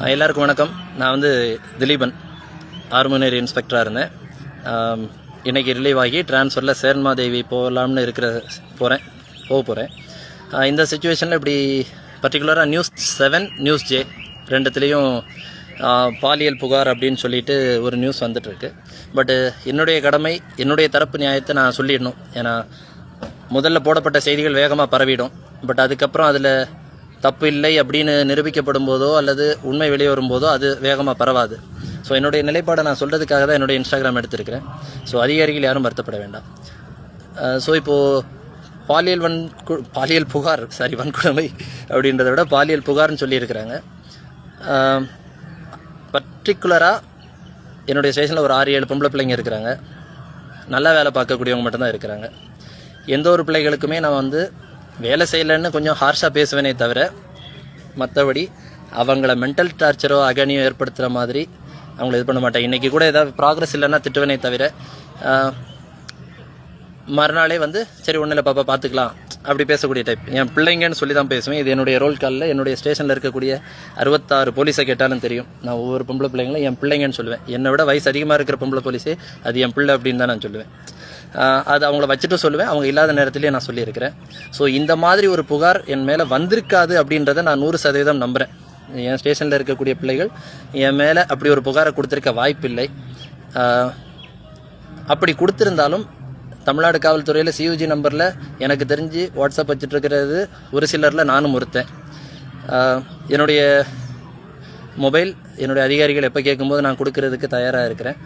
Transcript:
எல்லாருக்கும் வணக்கம். நான் வந்து திலீபன், ஆர்மனரி இன்ஸ்பெக்டராக இருந்தேன். இன்றைக்கி ரிலீவ் ஆகி ட்ரான்ஸ்ஃபரில் சேர்மாதேவி போகலாம்னு போக போகிறேன். இந்த சுச்சுவேஷனில் இப்படி பர்டிகுலராக நியூஸ் 7, நியூஸ் J ரெண்டுத்துலேயும் பாலியல் புகார் அப்படின்னு சொல்லிட்டு ஒரு நியூஸ் வந்துட்டுருக்கு. பட்டு என்னுடைய கடமை, என்னுடைய தரப்பு நியாயத்தை நான் சொல்லிடணும். ஏன்னா முதல்ல போடப்பட்ட செய்திகள் வேகமாக பரவிடும். பட் அதுக்கப்புறம் அதில் தப்பு இல்லை அப்படின்னு நிரூபிக்கப்படும் போதோ அல்லது உண்மை வெளியே வரும்போதோ அது வேகமாக பரவாது. ஸோ என்னுடைய நிலைப்பாடை நான் சொல்கிறதுக்காக தான் என்னுடைய இன்ஸ்டாகிராம் எடுத்திருக்கிறேன். ஸோ அதிகாரிகள் யாரும் வருத்தப்பட வேண்டாம். ஸோ இப்போது பாலியல் புகார் வன்கொடுமை அப்படின்றத விட பாலியல் புகார்னு சொல்லியிருக்கிறாங்க. பர்டிகுலராக என்னுடைய ஸ்டேஷனில் ஒரு 6-7 பொம்பளை பிள்ளைங்க இருக்கிறாங்க. நல்லா வேலை பார்க்கக்கூடியவங்க மட்டும்தான் இருக்கிறாங்க. எந்த ஒரு பிள்ளைகளுக்குமே நான் வந்து வேலை செய்யலைன்னு கொஞ்சம் ஹார்ஷாக பேசுவேனே தவிர மற்றபடி அவங்கள மென்டல் டார்ச்சரோ அகனியோ ஏற்படுத்துகிற மாதிரி அவங்கள இது பண்ண மாட்டேன். இன்றைக்கி கூட ஏதாவது ப்ராக்ரஸ் இல்லைன்னா திட்டுவேனே தவிர மறுநாளே வந்து சரி ஒன்றும் இல்லை பாப்பா பார்த்துக்கலாம் அப்படி பேசக்கூடிய டைப். என் பிள்ளைங்கன்னு சொல்லி தான் பேசுவேன். இது என்னுடைய ரோல் காலில் என்னுடைய ஸ்டேஷனில் இருக்கக்கூடிய 66 போலீஸை கேட்டாலும் தெரியும். நான் ஒவ்வொரு பொம்பளை பிள்ளைங்களும் என் பிள்ளைங்கன்னு சொல்லுவேன். என்னை விட வயசு அதிகமாக இருக்கிற பொம்பளை போலீஸே அது என் பிள்ளை அப்படின்னு தான் நான் சொல்லுவேன். அது அவங்கள வச்சுட்டு சொல்லுவேன், அவங்க இல்லாத நேரத்துலேயே நான் சொல்லியிருக்கிறேன். ஸோ இந்த மாதிரி ஒரு புகார் என் மேலே வந்திருக்காது அப்படின்றத நான் 100% நம்புகிறேன். என் ஸ்டேஷனில் இருக்கக்கூடிய பிள்ளைகள் என் மேலே அப்படி ஒரு புகாரை கொடுத்துருக்க வாய்ப்பில்லை. அப்படி கொடுத்துருந்தாலும் தமிழ்நாடு காவல்துறையில் CUG நம்பரில் எனக்கு தெரிஞ்சு வாட்ஸ்அப் வச்சுட்ருக்கிறது ஒரு சிலரில் நானும் ஒருத்தன். என்னுடைய மொபைல் என்னுடைய அதிகாரிகள் எப்போ கேட்கும்போது நான் கொடுக்கறதுக்கு தயாராக இருக்கிறேன்.